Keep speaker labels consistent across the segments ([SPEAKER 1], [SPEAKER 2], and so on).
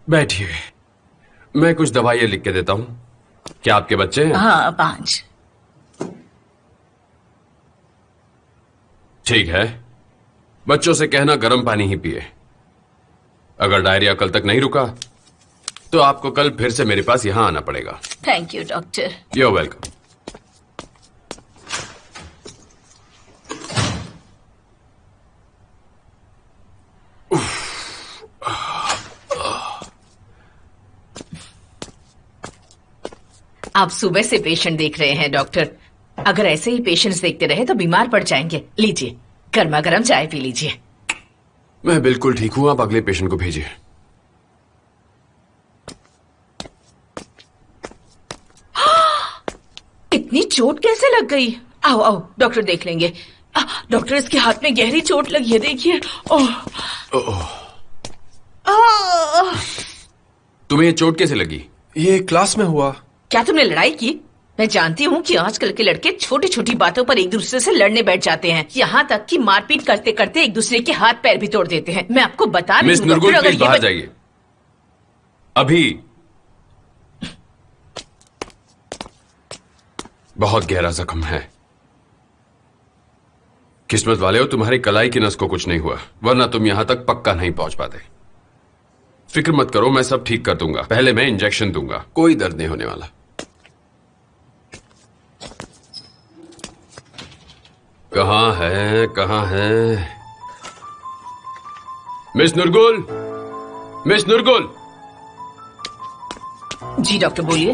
[SPEAKER 1] बैठिए, मैं कुछ दवाइयाँ लिख के देता हूँ। क्या आपके बच्चे हैं?
[SPEAKER 2] हाँ, 5।
[SPEAKER 1] ठीक है, बच्चों से कहना गर्म पानी ही पिए। अगर डायरिया कल तक नहीं रुका तो आपको कल फिर से मेरे पास यहां आना पड़ेगा।
[SPEAKER 2] Thank you doctor.
[SPEAKER 1] You are welcome.
[SPEAKER 2] आप सुबह से पेशेंट देख रहे हैं डॉक्टर। अगर ऐसे ही पेशेंट्स देखते रहे तो बीमार पड़ जाएंगे। लीजिए, गर्मा गर्म चाय पी लीजिए।
[SPEAKER 1] मैं बिल्कुल ठीक हूं, आप अगले पेशेंट को भेजिए।
[SPEAKER 2] इतनी चोट कैसे लग गई? आओ आओ, डॉक्टर देख लेंगे। डॉक्टर, इसके हाथ में गहरी चोट लगी है, देखिए।
[SPEAKER 1] तुम्हें ये चोट कैसे लगी?
[SPEAKER 3] ये क्लास में हुआ।
[SPEAKER 2] क्या तुमने लड़ाई की? मैं जानती हूँ कि आजकल के लड़के छोटी छोटी बातों पर एक दूसरे से लड़ने बैठ जाते हैं, यहाँ तक कि मारपीट करते करते एक दूसरे के हाथ पैर भी तोड़ देते हैं। मैं आपको बता रही
[SPEAKER 1] मिस
[SPEAKER 2] हूँ
[SPEAKER 1] नुरगुल,
[SPEAKER 2] डॉक्टर,
[SPEAKER 1] प्लीज बाहर जाइए अभी। बहुत गहरा जख्म है। किस्मत वाले हो, तुम्हारी कलाई की नस को कुछ नहीं हुआ, वरना तुम यहां तक पक्का नहीं पहुंच पाते। फिक्र मत करो, मैं सब ठीक कर दूंगा। पहले मैं इंजेक्शन दूंगा, कोई दर्द नहीं होने वाला। कहां है, कहां है मिस नुरगुल? मिस नुरगुल!
[SPEAKER 2] जी डॉक्टर, बोलिए।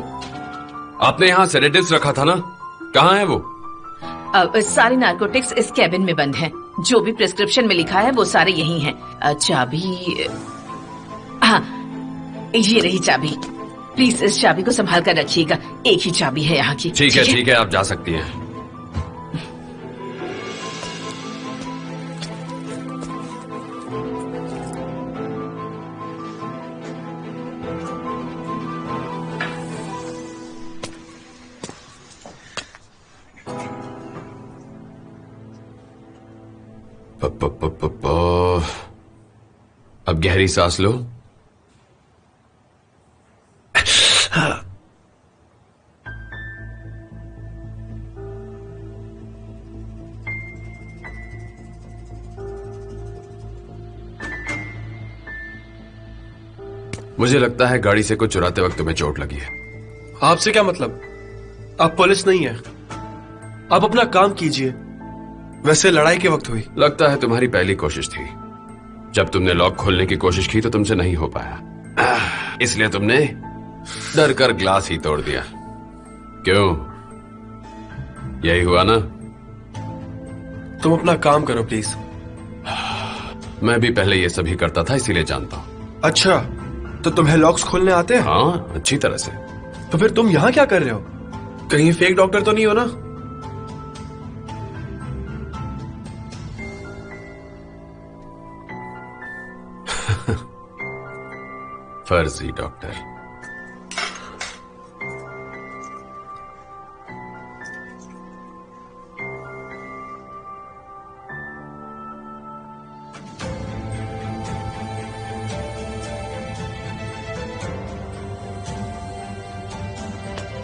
[SPEAKER 1] आपने यहां सेडेटिव्स रखा था ना, कहां है वो?
[SPEAKER 2] सारे नार्कोटिक्स इस कैबिन में बंद हैं। जो भी प्रिस्क्रिप्शन में लिखा है वो सारे यही हैं। चाबी, हाँ, ये रही चाबी। प्लीज इस चाबी को संभाल कर रखिएगा, एक ही चाबी है यहाँ की।
[SPEAKER 1] ठीक है, ठीक है, आप जा सकती हैं। अब गहरी सांस लो। मुझे लगता है गाड़ी से कुछ चुराते वक्त तुम्हें चोट लगी है।
[SPEAKER 3] आपसे क्या मतलब? आप पुलिस नहीं है। आप अपना काम कीजिए। वैसे लड़ाई के वक्त हुई।
[SPEAKER 1] लगता है तुम्हारी पहली कोशिश थी। जब तुमने लॉक खोलने की कोशिश की तो तुमसे नहीं हो पाया, इसलिए तुमने डर कर ग्लास ही तोड़ दिया। क्यों, यही हुआ ना?
[SPEAKER 3] तुम अपना काम करो प्लीज।
[SPEAKER 1] मैं भी पहले ये सभी करता था, इसीलिए जानता हूं।
[SPEAKER 3] अच्छा, तो तुम्हें लॉक्स खोलने आते हैं?
[SPEAKER 1] हाँ, अच्छी तरह से।
[SPEAKER 3] तो फिर तुम यहाँ क्या कर रहे हो? कहीं फेक डॉक्टर तो नहीं हो ना?
[SPEAKER 1] फर्जी डॉक्टर।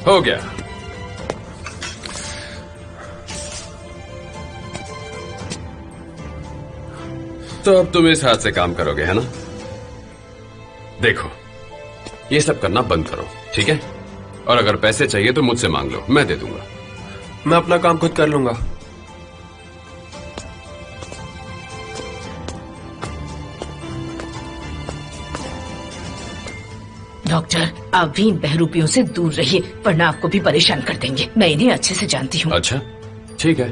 [SPEAKER 1] हो गया। तो अब तुम इस हाथ से काम करोगे, है ना? देखो, ये सब करना बंद करो, ठीक है? और अगर पैसे चाहिए तो मुझसे मांग लो, मैं दे दूंगा।
[SPEAKER 3] मैं अपना काम खुद कर लूंगा।
[SPEAKER 2] डॉक्टर, आप भी इन बहरूपियों से दूर रहिए, वरना आपको भी परेशान कर देंगे। मैं इन्हें अच्छे से जानती हूँ।
[SPEAKER 1] अच्छा, ठीक है,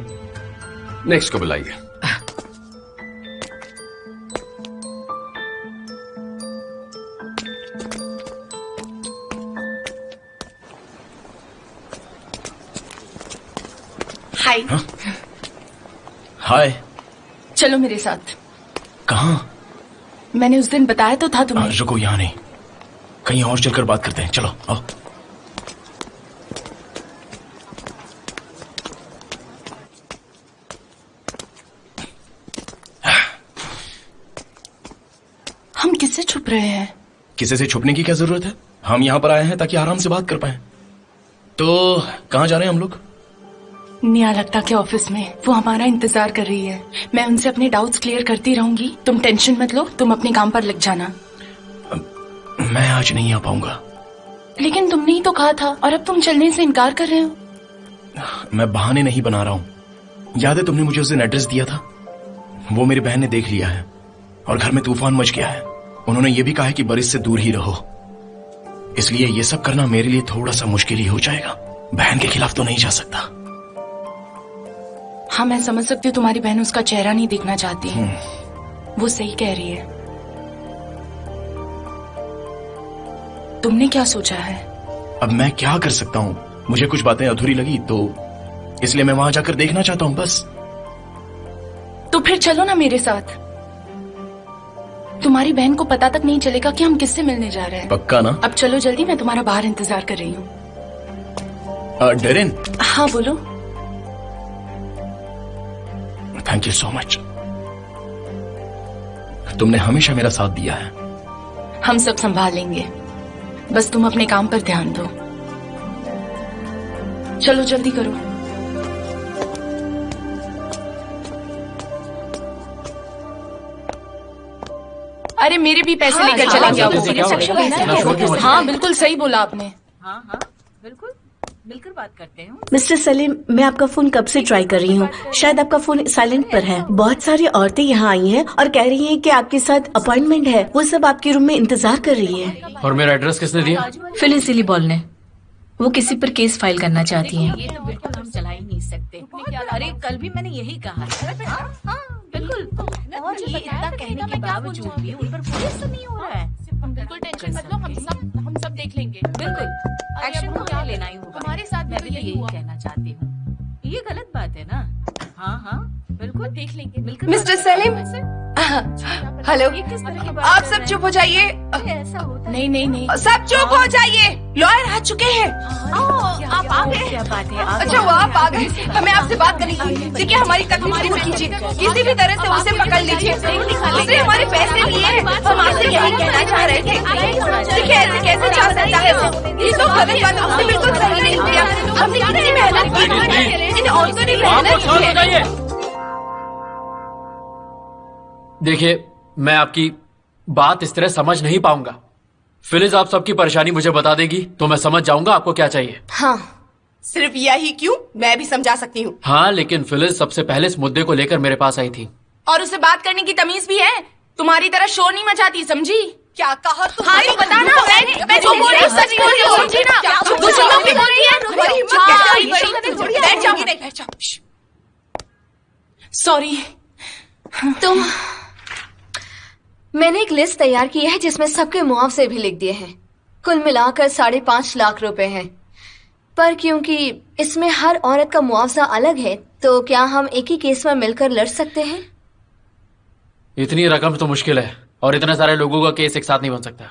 [SPEAKER 1] नेक्स्ट को बुलाइए।
[SPEAKER 2] हाय।
[SPEAKER 4] हाय।
[SPEAKER 5] चलो मेरे साथ।
[SPEAKER 4] कहाँ?
[SPEAKER 5] मैंने उस दिन बताया तो था तुम्हें।
[SPEAKER 4] रुको, यहाँ नहीं, कहीं और चलकर बात करते हैं। चलो आओ।
[SPEAKER 5] हम किससे छुप रहे हैं?
[SPEAKER 4] किसी से छुपने की क्या जरूरत है? हम यहाँ पर आए हैं ताकि आराम से बात कर पाए। तो कहाँ जा रहे हैं हम लोग?
[SPEAKER 5] नियालता के ऑफिस में। वो हमारा इंतजार कर रही है। मैं उनसे अपने डाउट्स क्लियर करती रहूंगी। तुम टेंशन मत लो, तुम अपने काम पर लग जाना।
[SPEAKER 4] मैं आज नहीं आ पाऊंगा।
[SPEAKER 5] लेकिन तुमने ही तो कहा था, और अब तुम चलने से इनकार कर रहे हो।
[SPEAKER 4] मैं बहाने नहीं बना रहा हूँ। याद है तुमने मुझे उस दिन एड्रेस दिया था? वो मेरी बहन ने देख लिया है और घर में तूफान मच गया है। उन्होंने ये भी कहा है कि बरिस से दूर ही रहो। इसलिए ये सब करना मेरे लिए थोड़ा सा मुश्किल ही हो जाएगा। बहन के खिलाफ तो नहीं जा सकता।
[SPEAKER 5] हाँ, मैं समझ सकती हूँ तुम्हारी बहन उसका चेहरा नहीं देखना चाहती है। वो सही कह रही है। तुमने क्या सोचा है?
[SPEAKER 4] अब मैं क्या कर सकता हूँ? मुझे कुछ बातें अधूरी लगी तो इसलिए मैं वहां जाकर देखना चाहता हूँ बस।
[SPEAKER 5] तो फिर चलो ना मेरे साथ। तुम्हारी बहन को पता तक नहीं चलेगा कि हम किससे मिलने जा रहे हैं।
[SPEAKER 4] पक्का ना?
[SPEAKER 5] अब चलो जल्दी, मैं तुम्हारा बाहर इंतजार कर रही हूँ।
[SPEAKER 4] डेरिन।
[SPEAKER 5] हाँ बोलो।
[SPEAKER 4] Thank you so much. तुमने हमेशा मेरा साथ दिया है।
[SPEAKER 5] हम सब संभाल लेंगे, बस तुम अपने काम पर ध्यान दो। चलो जल्दी करो। अरे मेरे भी पैसे लेकर चला गया वो। हाँ बिल्कुल सही बोला आपने।
[SPEAKER 2] हाँ हाँ बिल्कुल, मिलकर बात करते हैं।
[SPEAKER 6] मिस्टर सलीम, मैं आपका फोन कब से ट्राई कर रही हूँ। शायद आपका फोन साइलेंट पर है। बहुत सारी औरतें यहाँ आई हैं और कह रही हैं कि आपके साथ अपॉइंटमेंट है। वो सब आपके रूम में इंतजार कर रही है।
[SPEAKER 7] और मेरा एड्रेस किसने दिया?
[SPEAKER 8] फिलिस इलीबॉल ने। वो किसी पर केस फाइल करना चाहती हैं।
[SPEAKER 2] ये तो बिल्कुल हम चला ही नहीं सकते। अरे कल भी मैंने यही कहा था। हाँ बिल्कुल। और ये इतना कहने के बावजूद भी उन पर पुलिस तो नहीं हो रहा है।
[SPEAKER 5] बिल्कुल टेंशन मत लो, हम सब देख लेंगे।
[SPEAKER 2] बिल्कुल एक्शन तो क्या लेना ही होगा।
[SPEAKER 5] हमारे साथ
[SPEAKER 2] मैं भी यही कहना चाहती हूँ। ये गलत बात है ना। हाँ हाँ बिल्कुल
[SPEAKER 5] देख लेंगे
[SPEAKER 2] मिलकर।
[SPEAKER 9] मिस्टर सलीम, हेलो, आप सब चुप हो जाइए।
[SPEAKER 2] ऐसा होता
[SPEAKER 5] नहीं नहीं नहीं,
[SPEAKER 9] सब चुप हो जाइए। लॉयर आ चुके हैं।
[SPEAKER 2] आप आ गए। क्या बात है?
[SPEAKER 9] अच्छा वो आप आ गए। हमें आपसे बात करनी थी। देखिए हमारी तकलीफ दूर कीजिए, किसी भी तरह से उसे पकड़ लीजिए। उसने हमारे पैसे लिए हैं। हम आपसे यही कहना चाह रहे थे। देखिए ऐसे कैसे जा सकता है वो? ये तो गलत बात है। उसने बिल्कुल सही नहीं किया। हमने कितनी मेहनत की, इन औरतों ने मेहनत की है।
[SPEAKER 7] देखिए, मैं आपकी बात इस तरह समझ नहीं पाऊंगा। फिलिस, आप सबकी परेशानी मुझे बता देगी तो मैं समझ जाऊंगा आपको क्या चाहिए।
[SPEAKER 9] हाँ, सिर्फ यही क्यों? मैं भी समझा सकती हूँ।
[SPEAKER 7] हाँ, लेकिन फिलिस सबसे पहले इस मुद्दे को लेकर मेरे पास आई थी।
[SPEAKER 5] और उसे बात करने की तमीज भी है। तुम्हारी तरह शोर नहीं मचाती, समझी?
[SPEAKER 9] क्या कहा तुम?
[SPEAKER 5] हाँ तो बता ना। मैं जो बोल रही हूँ सच बोल रही हूँ, समझी ना? कुछ लोग भी बोल रही है। बैठ जाओ, बैठ जाओ। सॉरी।
[SPEAKER 10] तो मैंने एक लिस्ट तैयार की है जिसमें सबके मुआवजे भी लिख दिए हैं। कुल मिलाकर 5.5 लाख रुपए हैं। पर क्योंकि इसमें हर औरत का मुआवजा अलग है, तो क्या हम एक ही केस में मिलकर लड़ सकते हैं?
[SPEAKER 7] इतनी रकम तो मुश्किल है और इतने सारे लोगों का केस एक साथ नहीं बन सकता।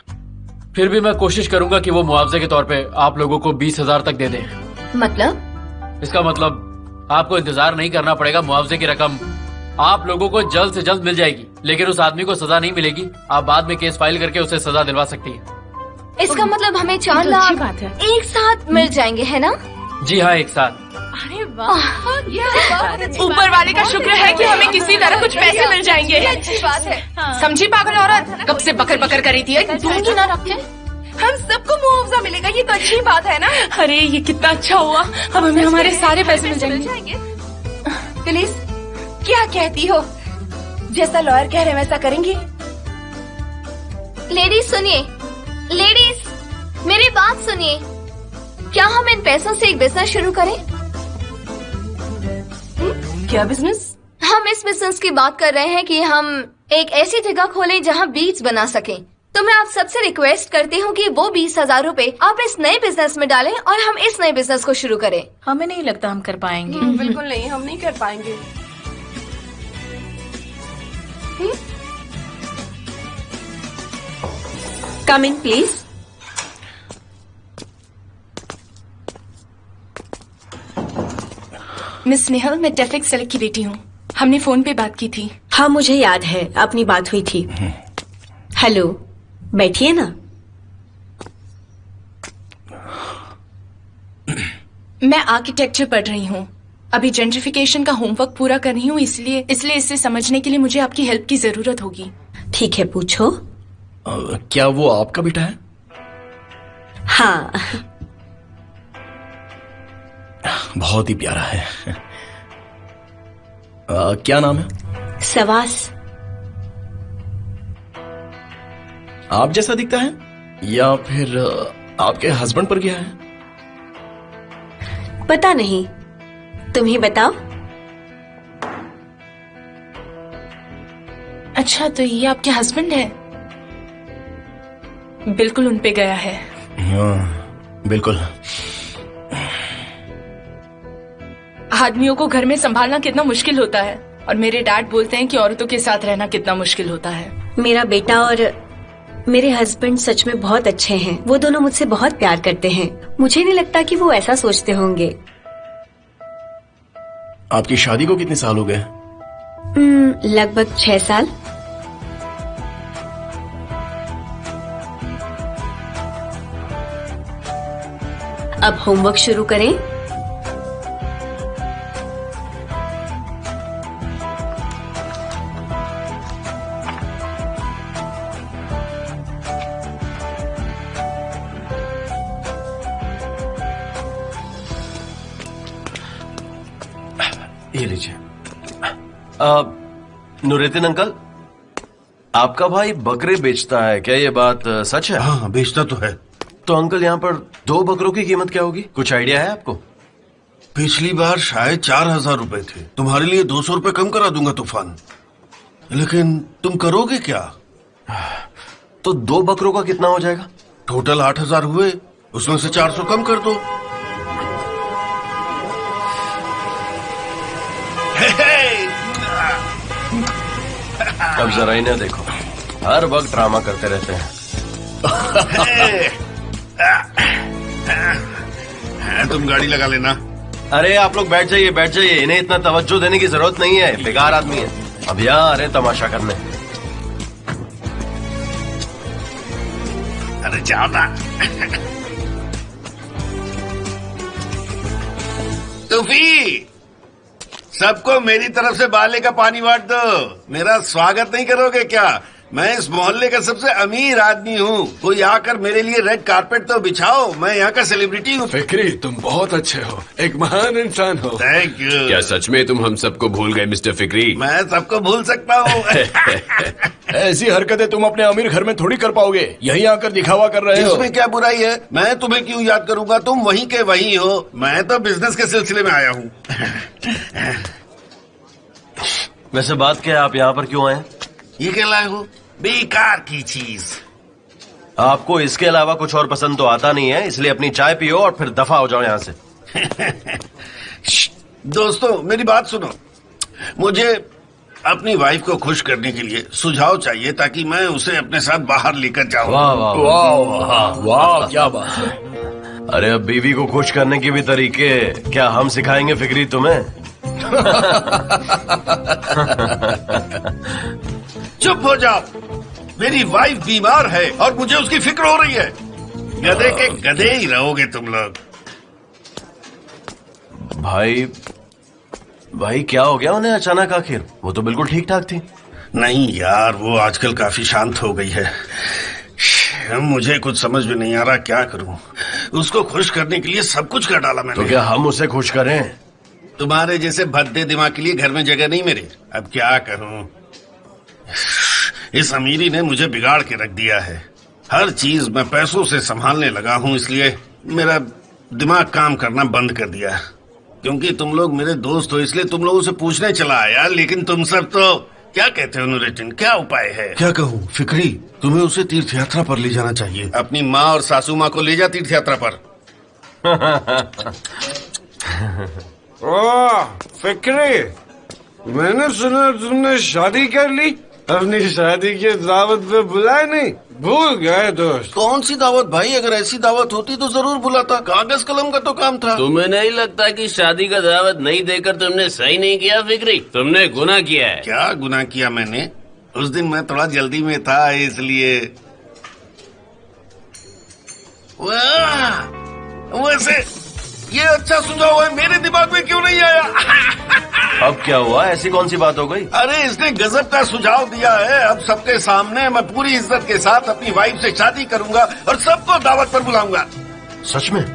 [SPEAKER 7] फिर भी मैं कोशिश करूंगा कि वो मुआवजे के तौर पे आप लोगों को 20,000 तक दे दें।
[SPEAKER 10] मतलब?
[SPEAKER 7] इसका मतलब आपको इंतजार नहीं करना पड़ेगा। मुआवजे की रकम आप लोगों को जल्द से जल्द मिल जाएगी, लेकिन उस आदमी को सजा नहीं मिलेगी। आप बाद में केस फाइल करके उसे सजा दिलवा सकती है।
[SPEAKER 10] इसका मतलब हमें 4 लाख एक साथ मिल जाएंगे, है ना?
[SPEAKER 7] जी हाँ, एक साथ।
[SPEAKER 2] अरे वाह,
[SPEAKER 5] ऊपर वाले का शुक्र है कि हमें किसी तरह कुछ पैसे मिल जाएंगे।
[SPEAKER 9] अच्छी बात है।
[SPEAKER 5] समझी पागल औरत? कब से बकर बकर करी थी। दूंगी ना रखे।
[SPEAKER 9] हम सबको मुआवजा मिलेगा, ये तो अच्छी बात है ना?
[SPEAKER 5] अरे ये कितना अच्छा हुआ। अब हमें हमारे सारे पैसे मिल जाएंगे।
[SPEAKER 9] पुलिस क्या कहती हो? जैसा लॉयर कह रहे हैं वैसा करेंगे।
[SPEAKER 10] लेडीज सुनिए, लेडीज मेरी बात सुनिए। क्या हम इन पैसों से एक बिजनेस शुरू करें?
[SPEAKER 9] क्या बिजनेस?
[SPEAKER 10] हम इस बिजनेस की बात कर रहे हैं कि हम एक ऐसी जगह खोलें जहां बीट्स बना सकें। तो मैं आप सबसे रिक्वेस्ट करती हूँ कि वो 20,000 रुपए आप इस नए बिजनेस में डालें और हम इस नए बिजनेस को शुरू करें।
[SPEAKER 8] हमें नहीं लगता हम कर पाएंगे।
[SPEAKER 9] बिल्कुल नहीं, हम नहीं कर पाएंगे।
[SPEAKER 6] कम इन प्लीज।
[SPEAKER 5] मिस नेहल, मैं टेफिक सेलेक्ट की बेटी हूँ। हमने फोन पे बात की थी।
[SPEAKER 6] हाँ मुझे याद है, अपनी बात हुई थी। हेलो, बैठिए ना।
[SPEAKER 5] मैं आर्किटेक्चर पढ़ रही हूँ, अभी जेंट्रिफिकेशन का होमवर्क पूरा कर रही हूँ, इसलिए इसे समझने के लिए मुझे आपकी हेल्प की जरूरत होगी।
[SPEAKER 6] ठीक है, पूछो।
[SPEAKER 4] क्या वो आपका बेटा है?
[SPEAKER 6] हाँ।
[SPEAKER 4] बहुत ही प्यारा है। क्या नाम है?
[SPEAKER 6] सवास।
[SPEAKER 4] आप जैसा दिखता है या फिर आपके हस्बैंड पर गया है?
[SPEAKER 6] पता नहीं, तुम ही बताओ।
[SPEAKER 5] अच्छा, तो ये आपके हस्बैंड है? बिल्कुल उन पे गया है।
[SPEAKER 4] बिल्कुल।
[SPEAKER 5] आदमियों को घर में संभालना कितना मुश्किल होता है, और मेरे डैड बोलते हैं कि औरतों के साथ रहना कितना मुश्किल होता है।
[SPEAKER 6] मेरा बेटा और मेरे हस्बैंड सच में बहुत अच्छे हैं। वो दोनों मुझसे बहुत प्यार करते हैं। मुझे नहीं लगता कि वो ऐसा सोचते होंगे।
[SPEAKER 4] आपकी शादी को कितने साल हो गए?
[SPEAKER 6] लगभग 6 साल। अब होमवर्क शुरू करें।
[SPEAKER 3] ये लीजिए। नुरेतिन अंकल, आपका भाई बकरे बेचता है, क्या ये बात सच है?
[SPEAKER 11] हाँ, बेचता तो है।
[SPEAKER 3] तो अंकल, यहाँ पर 2 बकरों की कीमत क्या होगी? कुछ आइडिया है आपको?
[SPEAKER 11] पिछली बार शायद 4000 रुपए थे। तुम्हारे लिए 200 रुपए कम करा दूंगा तूफान, लेकिन तुम करोगे क्या?
[SPEAKER 3] तो 2 बकरों का कितना हो जाएगा?
[SPEAKER 11] टोटल 8000 हुए, उसमें से 400 कम कर दो।
[SPEAKER 3] अब जरा इन्हें देखो, हर वक्त ड्रामा करते रहते हैं।
[SPEAKER 11] तुम गाड़ी लगा लेना।
[SPEAKER 3] अरे आप लोग बैठ जाइए, बैठ जाइए। इन्हें इतना तवज्जो देने की जरूरत नहीं है, बेकार आदमी है। अब यहाँ अरे तमाशा करने।
[SPEAKER 11] अरे जाओ ना। तूफी, सबको मेरी तरफ से बाले का पानी बांट दो। मेरा स्वागत नहीं करोगे क्या? मैं इस मोहल्ले का सबसे अमीर आदमी हूँ। कोई आकर मेरे लिए रेड कारपेट तो बिछाओ। मैं यहाँ का सेलिब्रिटी हूँ।
[SPEAKER 1] फिक्री, तुम बहुत अच्छे हो, एक महान इंसान हो।
[SPEAKER 11] Thank you.
[SPEAKER 1] क्या सच में तुम हम सबको भूल गए मिस्टर फिक्री?
[SPEAKER 11] मैं सबको भूल सकता हूँ।
[SPEAKER 4] ऐसी हरकतें तुम अपने अमीर घर में थोड़ी कर पाओगे। यहीं आकर दिखावा कर रहे हो।
[SPEAKER 11] इसमें क्या बुराई है? मैं तुम्हें क्यों याद करूंगा? तुम वहीं के वहीं हो। मैं तो बिजनेस के सिलसिले में आया हूँ।
[SPEAKER 3] वैसे बात क्या है, आप यहाँ पर क्यों आए?
[SPEAKER 11] ये क्या लाए हो? बेकार की चीज।
[SPEAKER 3] आपको इसके अलावा कुछ और पसंद तो आता नहीं है, इसलिए अपनी चाय पियो और फिर दफा हो जाओ यहाँ से।
[SPEAKER 11] दोस्तों, मेरी बात सुनो। मुझे अपनी वाइफ को खुश करने के लिए सुझाव चाहिए, ताकि मैं उसे अपने साथ बाहर लेकर जाऊं।
[SPEAKER 3] वाह वाह
[SPEAKER 4] वाह वाह, क्या बात है।
[SPEAKER 3] अरे अब बीवी को खुश करने के भी तरीके क्या हम सिखाएंगे फिक्री तुम्हें?
[SPEAKER 11] चुप हो जाओ। मेरी वाइफ बीमार है और मुझे उसकी फिक्र हो रही है। गधे के गधे ही रहोगे तुम लोग।
[SPEAKER 3] भाई क्या हो गया उन्हें अचानक? आखिर वो तो बिल्कुल ठीक ठाक थी।
[SPEAKER 11] नहीं यार, वो आजकल काफी शांत हो गई है। मुझे कुछ समझ में नहीं आ रहा क्या करूं। उसको खुश करने के लिए सब कुछ कर डाला मैंने।
[SPEAKER 3] तो क्या हम उसे खुश करें?
[SPEAKER 11] तुम्हारे जैसे भद्दे दिमाग के लिए घर में जगह नहीं मेरे। अब क्या करूं? इस अमीरी ने मुझे बिगाड़ के रख दिया है। हर चीज मैं पैसों से संभालने लगा हूं, इसलिए मेरा दिमाग काम करना बंद कर दिया। क्योंकि तुम लोग मेरे दोस्त हो, इसलिए तुम लोगों से पूछने चला आया। लेकिन तुम सब तो क्या कहते हो नुरेटिन? क्या उपाय है? क्या कहूँ फिक्री, तुम्हें उसे तीर्थ यात्रा पर ले जाना चाहिए। अपनी माँ और सासू माँ को ले जा तीर्थ यात्रा पर।
[SPEAKER 12] ओह फिक्री, मैंने सुना तुमने शादी कर ली। अपनी शादी की दावत पे बुलाए नहीं? भूल गए दोस्त।
[SPEAKER 11] कौन सी दावत भाई? अगर ऐसी दावत होती तो जरूर बुलाता। कागज कलम का तो काम था।
[SPEAKER 13] तुम्हें नहीं लगता कि शादी का दावत नहीं देकर तुमने सही नहीं किया फिक्री? तुमने गुनाह किया है।
[SPEAKER 11] क्या गुनाह किया मैंने? उस दिन मैं थोड़ा जल्दी में था, इसलिए। वैसे ये अच्छा सुझाव है, मेरे दिमाग में क्यों नहीं आया?
[SPEAKER 14] अब क्या हुआ, ऐसी कौन सी बात हो गई?
[SPEAKER 11] अरे इसने गजब का सुझाव दिया है। अब सबके सामने मैं पूरी इज्जत के साथ अपनी वाइफ से शादी करूंगा और सबको दावत पर बुलाऊंगा।
[SPEAKER 14] सच में?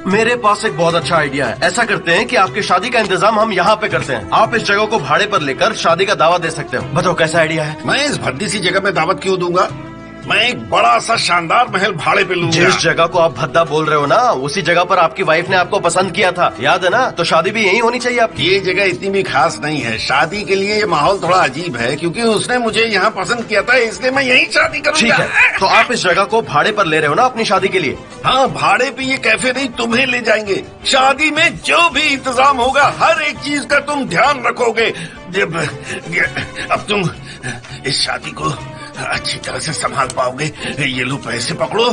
[SPEAKER 14] मेरे पास एक बहुत अच्छा आइडिया है। ऐसा करते हैं कि आपकी शादी का इंतजाम हम यहाँ पे करते हैं। आप इस जगह को भाड़े पर लेकर शादी का दावा दे सकते हो। बताओ कैसा आइडिया है?
[SPEAKER 11] मैं इस भद्दी सी जगह में दावत क्यों दूंगा? मैं एक बड़ा सा शानदार महल भाड़े पे लूंगा।
[SPEAKER 14] जिस जगह को आप भद्दा बोल रहे हो ना, उसी जगह पर आपकी वाइफ ने आपको पसंद किया था, याद है ना? तो शादी भी यही होनी चाहिए आपकी।
[SPEAKER 11] ये जगह इतनी भी खास नहीं है। शादी के लिए ये माहौल थोड़ा अजीब है, क्योंकि उसने मुझे यहाँ पसंद किया था, इसलिए मैं यही शादी करूंगा।
[SPEAKER 14] ठीक है, तो आप इस जगह को भाड़े पर ले रहे हो ना अपनी शादी के लिए?
[SPEAKER 11] हाँ, भाड़े पे ये कैफे नहीं, तुम्हें ले जाएंगे। शादी में जो भी इंतजाम होगा हर एक चीज का तुम ध्यान रखोगे। अब तुम इस शादी को अच्छी तरह से संभाल पाओगे। ये लो पैसे पकड़ो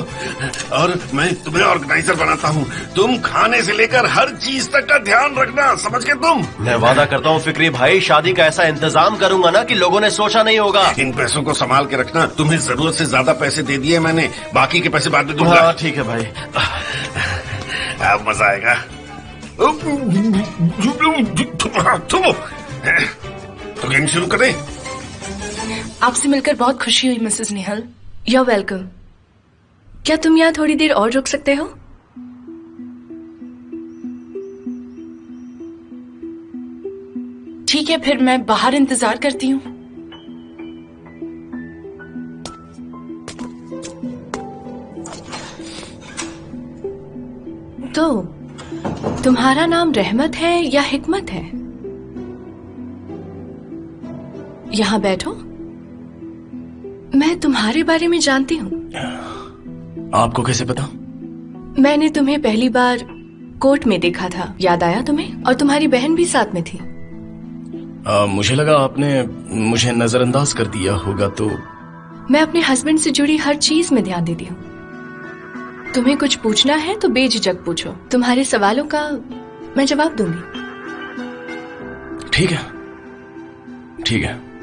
[SPEAKER 11] और मैं तुम्हें ऑर्गेनाइजर बनाता हूँ। तुम खाने से लेकर हर चीज तक का ध्यान रखना, समझ के तुम?
[SPEAKER 14] मैं वादा करता हूँ फिक्री भाई, शादी का ऐसा इंतजाम करूंगा ना कि लोगों ने सोचा नहीं होगा।
[SPEAKER 11] इन पैसों को संभाल के रखना। तुम्हें जरूरत से ज्यादा पैसे दे दिए मैंने, बाकी के पैसे बाद में दूंगा।
[SPEAKER 14] हाँ ठीक है भाई,
[SPEAKER 11] अब मजा आएगा। तो गेम शुरू करें।
[SPEAKER 5] आपसे मिलकर बहुत खुशी हुई मिसेस निहल।
[SPEAKER 8] You're welcome. क्या तुम यहाँ थोड़ी देर और रुक सकते हो?
[SPEAKER 5] ठीक है, फिर मैं बाहर इंतजार करती हूँ।
[SPEAKER 8] तो तुम्हारा नाम रहमत है या हिकमत है? यहाँ बैठो। मैं तुम्हारे बारे में जानती हूँ।
[SPEAKER 4] आपको कैसे पता?
[SPEAKER 8] मैंने तुम्हें पहली बार कोर्ट में देखा था, याद आया तुम्हें? और तुम्हारी बहन भी साथ में थी।
[SPEAKER 4] मुझे लगा आपने मुझे नजरअंदाज कर दिया होगा, तो
[SPEAKER 8] मैं अपने हस्बैंड से जुड़ी हर चीज में ध्यान देती हूँ। तुम्हें कुछ पूछना है तो बेझिझक पूछो। तुम्हारे सवालों का मैं जवाब दूंगी।
[SPEAKER 4] ठीक है, ठीक है।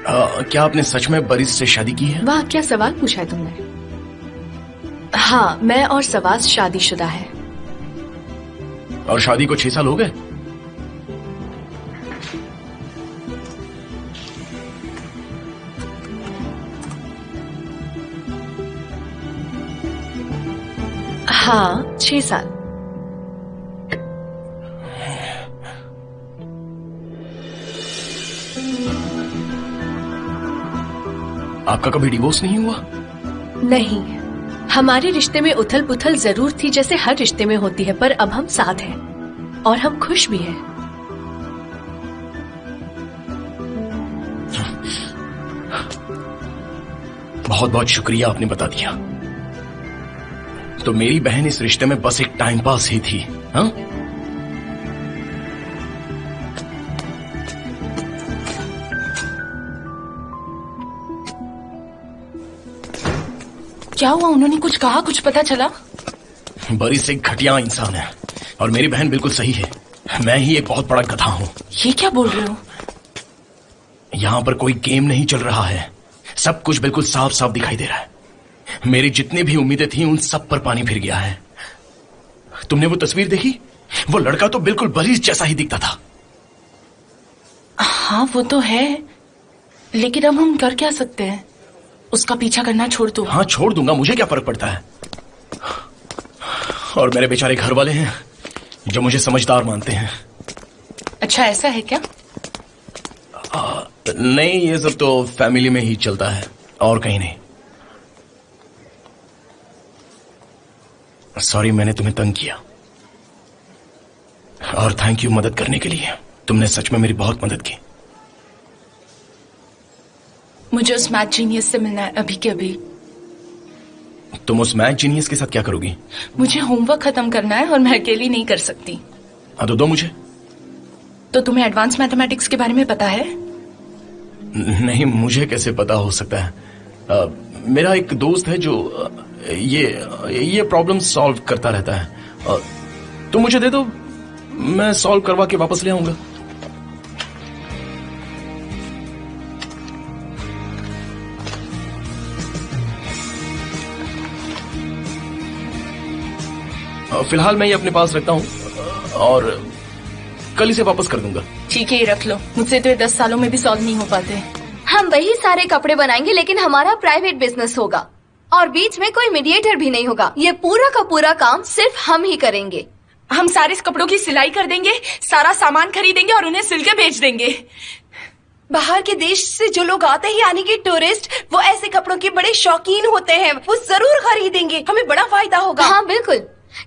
[SPEAKER 4] क्या आपने सच में बरिस से शादी की है?
[SPEAKER 8] वाह, क्या सवाल पूछा है तुमने। हाँ, मैं और सवास शादीशुदा है।
[SPEAKER 4] और शादी को 6 साल हो गए?
[SPEAKER 8] हाँ, 6 साल।
[SPEAKER 4] आपका कभी डिवोर्स नहीं हुआ?
[SPEAKER 8] नहीं, हमारे रिश्ते में उथल पुथल जरूर थी, जैसे हर रिश्ते में होती है, पर अब हम साथ हैं और हम खुश भी हैं।
[SPEAKER 4] बहुत बहुत शुक्रिया, आपने बता दिया। तो मेरी बहन इस रिश्ते में बस एक टाइम पास ही थी, हाँ?
[SPEAKER 5] क्या हुआ? उन्होंने कुछ कहा? कुछ पता चला?
[SPEAKER 4] बरिस एक घटिया इंसान है और मेरी बहन बिल्कुल सही है। मैं ही एक बहुत बड़ा गधा हूँ।
[SPEAKER 5] ये क्या बोल रहे हो?
[SPEAKER 4] यहाँ पर कोई गेम नहीं चल रहा है। सब कुछ बिल्कुल साफ साफ दिखाई दे रहा है। मेरी जितनी भी उम्मीदें थी उन सब पर पानी फिर गया है। तुमने वो तस्वीर देखी? वो लड़का तो बिल्कुल बरिस जैसा ही दिखता था।
[SPEAKER 5] हाँ वो तो है, लेकिन अब हम कर क्या सकते हैं? उसका पीछा करना छोड़ दो।
[SPEAKER 4] हाँ छोड़ दूंगा, मुझे क्या फर्क पड़ता है। और मेरे बेचारे घर वाले हैं जो मुझे समझदार मानते हैं।
[SPEAKER 5] अच्छा ऐसा है क्या?
[SPEAKER 4] नहीं, ये सब तो फैमिली में ही चलता है और कहीं नहीं। सॉरी मैंने तुम्हें तंग किया। और थैंक यू मदद करने के लिए। तुमने सच में मेरी बहुत मदद की।
[SPEAKER 5] मुझे उस मैथ जीनियस से मिलना है अभी के अभी।
[SPEAKER 4] तुम उस मैथ जीनियस के साथ क्या करोगी?
[SPEAKER 5] मुझे होमवर्क खत्म करना है और मैं अकेली नहीं कर सकती।
[SPEAKER 4] हाँ तो दो मुझे। तो
[SPEAKER 5] तुम्हें एडवांस मैथमेटिक्स के बारे में पता है?
[SPEAKER 4] नहीं, मुझे कैसे पता हो सकता है? मेरा एक दोस्त है जो ये प्रॉब्लम सॉल्व करता रहता है। तुम मुझे दे दो, मैं सॉल्व करवा के वापस ले आऊंगा। फिलहाल मैं ये अपने पास रखता हूँ। और कल इसे वापस कर दूंगा।
[SPEAKER 5] ठीक है, ये रख लो। मुझसे तो ये 10 सालों में भी सॉल्व नहीं हो पाते।
[SPEAKER 10] हम वही सारे कपड़े बनाएंगे, लेकिन हमारा प्राइवेट बिजनेस होगा और बीच में कोई मीडिएटर भी नहीं होगा। ये पूरा का पूरा काम सिर्फ हम ही करेंगे।
[SPEAKER 5] हम सारे कपड़ों की सिलाई कर देंगे, सारा सामान खरीदेंगे और उन्हें सिल के बेच देंगे।
[SPEAKER 9] बाहर के देश से जो लोग आते हैं यानी कि टूरिस्ट, वो ऐसे कपड़ों के बड़े शौकीन होते हैं, वो जरूर खरीदेंगे। हमें बड़ा फायदा होगा।
[SPEAKER 10] हाँ बिल्कुल,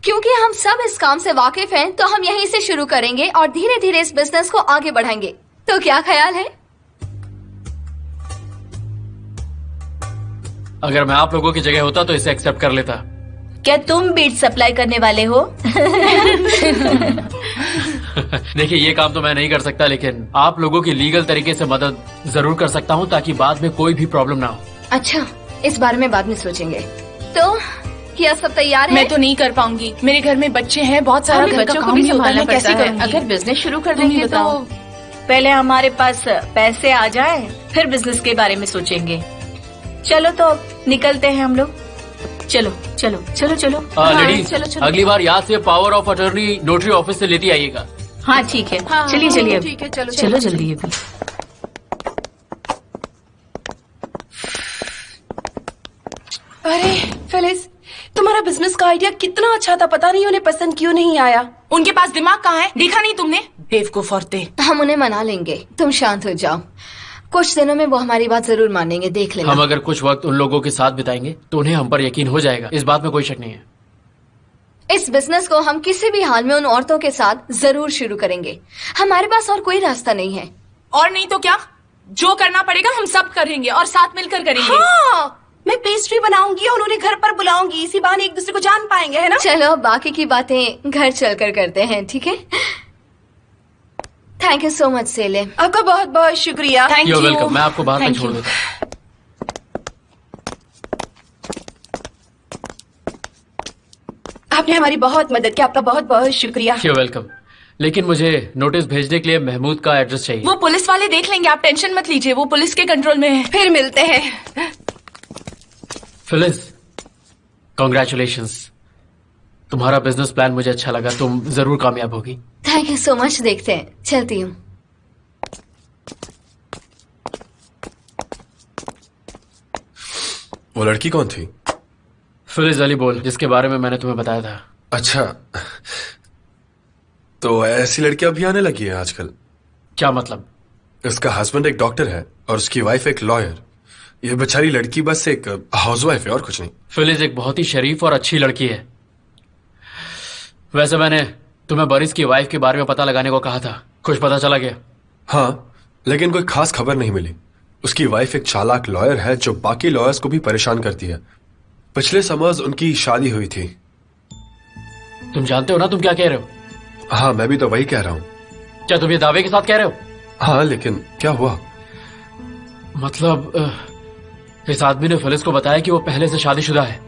[SPEAKER 10] क्योंकि हम सब इस काम से वाकिफ हैं, तो हम यहीं से शुरू करेंगे और धीरे धीरे इस बिजनेस को आगे बढ़ाएंगे। तो क्या ख्याल है?
[SPEAKER 7] अगर मैं आप लोगों की जगह होता तो इसे एक्सेप्ट कर लेता।
[SPEAKER 6] क्या तुम बीट सप्लाई करने वाले हो?
[SPEAKER 7] देखिए, ये काम तो मैं नहीं कर सकता, लेकिन आप लोगों की लीगल तरीके से मदद जरूर कर सकता हूँ ताकि बाद में कोई भी प्रॉब्लम ना हो।
[SPEAKER 10] अच्छा, इस बारे में बाद में सोचेंगे। तो क्या सब तैयार है?
[SPEAKER 5] मैं तो नहीं कर पाऊंगी, मेरे घर में बच्चे हैं, बहुत सारा घर का काम भी होता है। कैसे करूंगी?
[SPEAKER 2] अगर बिजनेस शुरू कर देंगे तो
[SPEAKER 6] पहले हमारे पास पैसे आ जाए, फिर बिजनेस के बारे में सोचेंगे। चलो तो अब निकलते हैं हम लोग। चलो चलो चलो चलो।
[SPEAKER 7] लेडीज, अगली बार याद से power of attorney notary office से लेती आइएगा।
[SPEAKER 6] हाँ ठीक है, चलिए चलिए,
[SPEAKER 9] ठीक है, चलो
[SPEAKER 6] चलो जल्दी अभी।
[SPEAKER 9] अरे फिलिस, तुम्हारा बिजनेस का आइडिया कितना अच्छा था, पता नहीं उन्हें पसंद क्यों नहीं आया।
[SPEAKER 5] उनके पास दिमाग कहाँ है? देखा नहीं तुमने? बेवकूफ औरतें।
[SPEAKER 10] हम उन्हें मना लेंगे, तुम शांत हो जाओ। कुछ दिनों में वो हमारी बात जरूर मानेंगे, देख लेना।
[SPEAKER 7] हम अगर कुछ वक्त उन लोगों के साथ बिताएंगे तो उन्हें हम पर यकीन हो जाएगा, इस बात में कोई शक नहीं है।
[SPEAKER 10] इस बिजनेस को हम किसी भी हाल में उन औरतों के साथ जरूर शुरू करेंगे। हमारे पास और कोई रास्ता नहीं है।
[SPEAKER 5] और नहीं तो क्या, जो करना पड़ेगा हम सब करेंगे और साथ मिलकर करेंगे।
[SPEAKER 9] हाँ, मैं पेस्ट्री बनाऊंगी और उन्हें घर पर बुलाऊंगी, इसी बहाने एक दूसरे को जान पाएंगे, है ना?
[SPEAKER 10] चलो बाकी की बातें घर चलकर करते हैं, ठीक है? थैंक यू सो मच सेले।
[SPEAKER 9] आपका बहुत बहुत शुक्रिया।
[SPEAKER 5] Thank you.
[SPEAKER 7] वेलकम। मैं आपको बाहर तक छोड़ देता हूँ।
[SPEAKER 9] आपने हमारी बहुत मदद की, आपका बहुत बहुत शुक्रिया।
[SPEAKER 7] You welcome. लेकिन मुझे नोटिस भेजने के लिए महमूद का एड्रेस चाहिए।
[SPEAKER 5] वो पुलिस वाले देख लेंगे, आप टेंशन मत लीजिए, वो पुलिस के कंट्रोल में है।
[SPEAKER 9] फिर मिलते हैं।
[SPEAKER 7] फिलिस, कॉन्ग्रेचुलेशंस, तुम्हारा बिजनेस प्लान मुझे अच्छा लगा, तुम जरूर कामयाब होगी।
[SPEAKER 10] Thank you so much. देखते हैं, चलती हूँ।
[SPEAKER 3] वो लड़की कौन थी?
[SPEAKER 7] फिलिस अली बोल, जिसके बारे में मैंने तुम्हें बताया था।
[SPEAKER 3] अच्छा, तो ऐसी लड़कियां भी आने लगी हैं आजकल।
[SPEAKER 7] क्या मतलब?
[SPEAKER 3] उसका हस्बैंड एक डॉक्टर है और उसकी वाइफ एक लॉयर। ये बेचारी लड़की बस एक हाउसवाइफ है और कुछ नहीं।
[SPEAKER 7] फिलिस एक बहुत ही शरीफ और अच्छी लड़की है। वैसे मैंने तुम्हें बरिस की वाइफ के बारे में पता लगाने को कहा था, कुछ पता चला गया?
[SPEAKER 3] हाँ, लेकिन कोई खास खबर नहीं मिली। उसकी वाइफ एक चालाक लॉयर है जो बाकी लॉयर्स को भी परेशान करती है। पिछले समर्स उनकी शादी हुई थी।
[SPEAKER 7] तुम जानते हो ना तुम क्या कह रहे हो?
[SPEAKER 3] हाँ, मैं भी तो वही कह रहा हूँ।
[SPEAKER 7] क्या तुम ये दावे के साथ कह रहे हो?
[SPEAKER 3] हाँ, लेकिन क्या हुआ?
[SPEAKER 7] मतलब इस आदमी ने फिलिस को बताया कि वो पहले से शादीशुदा है।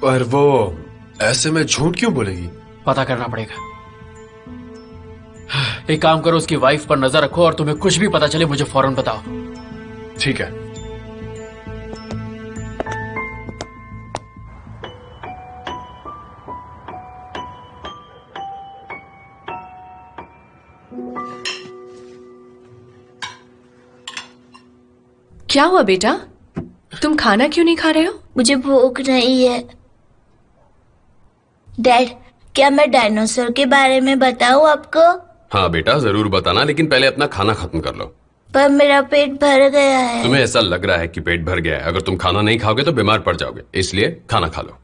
[SPEAKER 3] पर वो ऐसे में झूठ क्यों बोलेगी?
[SPEAKER 7] पता करना पड़ेगा। एक काम करो, उसकी वाइफ पर नजर रखो और तुम्हें कुछ भी पता चले मुझे फौरन बताओ।
[SPEAKER 3] ठीक है।
[SPEAKER 8] क्या हुआ बेटा, तुम खाना क्यों नहीं खा रहे हो?
[SPEAKER 6] मुझे भूख नहीं है। डैड, क्या मैं डायनासोर के बारे में बताऊं आपको?
[SPEAKER 1] हाँ बेटा, जरूर बताना, लेकिन पहले अपना खाना खत्म कर लो।
[SPEAKER 6] पर मेरा पेट भर गया है।
[SPEAKER 1] तुम्हें ऐसा लग रहा है कि पेट भर गया है। अगर तुम खाना नहीं खाओगे तो बीमार पड़ जाओगे, इसलिए खाना खा लो।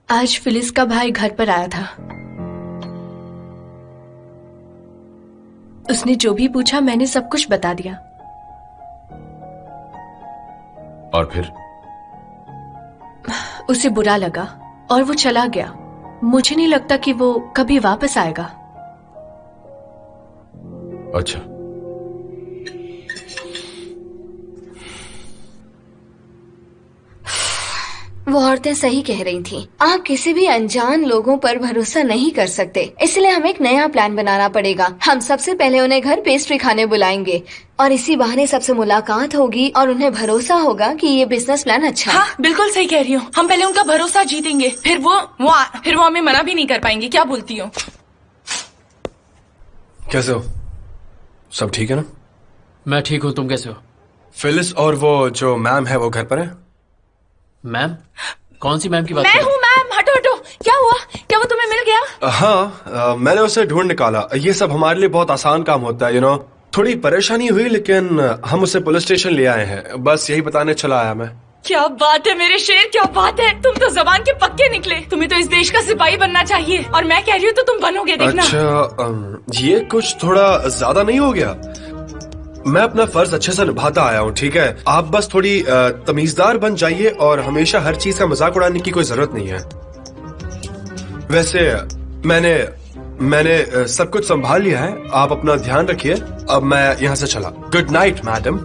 [SPEAKER 8] आज फिलिस का भाई घर पर आया था। उसने जो भी पूछा मैंने सब कुछ बता दिया।
[SPEAKER 1] और फिर?
[SPEAKER 8] उसे बुरा लगा और वो चला गया। मुझे नहीं लगता कि वो कभी वापस आएगा।
[SPEAKER 1] अच्छा,
[SPEAKER 10] वो औरतें सही कह रही थी। आप किसी भी अनजान लोगों पर भरोसा नहीं कर सकते, इसलिए हमें एक नया प्लान बनाना पड़ेगा। हम सबसे पहले उन्हें घर पेस्ट्री खाने बुलाएंगे और इसी बहाने सबसे मुलाकात होगी और उन्हें भरोसा होगा कि ये बिजनेस प्लान अच्छा है।
[SPEAKER 5] हाँ, बिल्कुल सही कह रही हूँ। हम पहले उनका भरोसा जीतेंगे, फिर वो हमें मना भी नहीं कर पाएंगे। क्या बोलती हो?
[SPEAKER 3] कैसे हो? सब ठीक है ना?
[SPEAKER 7] मैं ठीक हूँ, तुम कैसे हो?
[SPEAKER 3] फिलिस और वो जो मैम है वो घर पर है?
[SPEAKER 7] मैम? कौन सी मैम की बात?
[SPEAKER 5] मैं हूँ मैम। हटो हटो। क्या हुआ? क्या वो तुम्हें मिल गया?
[SPEAKER 3] हाँ, मैंने उसे ढूंढ निकाला। ये सब हमारे लिए बहुत आसान काम होता है, थोड़ी परेशानी हुई लेकिन हम उसे पुलिस स्टेशन ले आए हैं। बस यही बताने चला आया मैं।
[SPEAKER 5] क्या बात है मेरे शेर, क्या बात है। तुम तो जबान के पक्के निकले। तुम्हें तो इस देश का सिपाही बनना चाहिए और मैं कह रही हूँ तो तुम बनोगे, देखना।
[SPEAKER 3] अच्छा, ये कुछ थोड़ा ज्यादा नहीं हो गया? मैं अपना फर्ज अच्छे से निभाता आया हूँ, ठीक है? आप बस थोड़ी तमीजदार बन जाइए और हमेशा हर चीज का मजाक उड़ाने की कोई जरूरत नहीं है। वैसे मैंने सब कुछ संभाल लिया है, आप अपना ध्यान रखिए। अब मैं यहाँ से चला। Good night madam.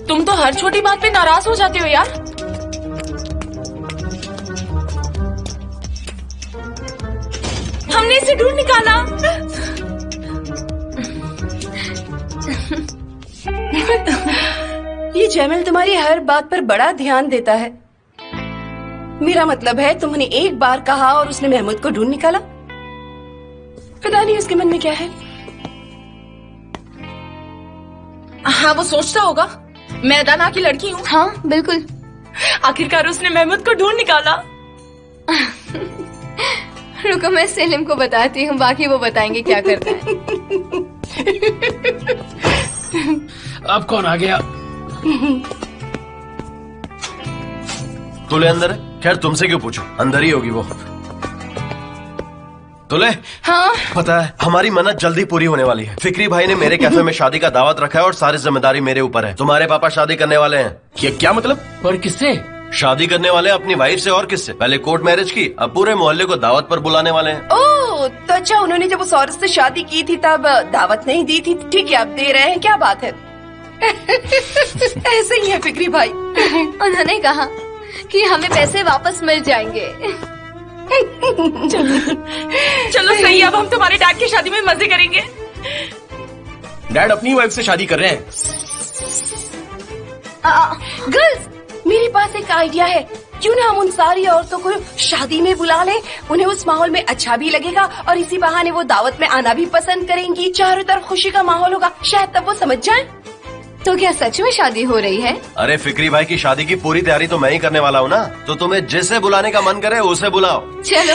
[SPEAKER 5] तुम तो हर छोटी बात पे नाराज हो जाते हो यार। हमने इसे ढूंढ निकाला।
[SPEAKER 6] ये जैमल तुम्हारी हर बात पर बड़ा ध्यान देता है। मेरा मतलब है तुमने एक बार कहा और उसने महमूद को ढूंढ निकाला।
[SPEAKER 5] पता नहीं उसके मन में क्या है। हाँ, वो सोचता होगा मैं दाना की लड़की हूँ।
[SPEAKER 10] हाँ बिल्कुल।
[SPEAKER 5] आखिरकार उसने महमूद को ढूंढ निकाला।
[SPEAKER 10] रुको, मैं सेलिम को बताती हूँ, बाकी वो बताएंगे क्या करना है।
[SPEAKER 7] अब कौन आ गया?
[SPEAKER 14] तुले अंदर है? खैर तुमसे क्यों पूछूं, अंदर ही होगी वो। तुले?
[SPEAKER 5] हाँ?
[SPEAKER 14] पता है हमारी मन्नत जल्दी पूरी होने वाली है। फिक्री भाई ने मेरे कैफे में शादी का दावत रखा है और सारी जिम्मेदारी मेरे ऊपर है। तुम्हारे पापा शादी करने वाले हैं।
[SPEAKER 4] ये क्या मतलब?
[SPEAKER 7] पर किससे?
[SPEAKER 14] शादी करने वाले अपनी वाइफ से, और किससे? पहले कोर्ट मैरिज की, अब पूरे मोहल्ले को दावत पर बुलाने वाले हैं।
[SPEAKER 6] ओह, तो अच्छा, उन्होंने जब उस औरत से शादी की थी तब दावत नहीं दी थी। ठीक है, अब दे रहे हैं, क्या बात है। ऐसे ही है फिक्री भाई।
[SPEAKER 10] उन्होंने कहा कि हमें पैसे वापस मिल जाएंगे।
[SPEAKER 5] चलो सही, अब हम तुम्हारे डैड की शादी में मजे करेंगे।
[SPEAKER 4] डैड अपनी वाइफ से शादी कर रहे हैं।
[SPEAKER 6] गर्ल्स, मेरे पास एक आइडिया है। क्यों ना हम उन सारी औरतों को शादी में बुला लें? उन्हें उस माहौल में अच्छा भी लगेगा और इसी बहाने वो दावत में आना भी पसंद करेंगी। चारों तरफ खुशी का माहौल होगा, शायद तब वो समझ जाएं।
[SPEAKER 10] तो क्या सच में शादी हो रही है?
[SPEAKER 14] अरे फिक्री भाई की शादी की पूरी तैयारी तो मैं ही करने वाला हूँ ना, तो तुम्हें जिसे बुलाने का मन करे उसे बुलाओ।
[SPEAKER 10] चलो,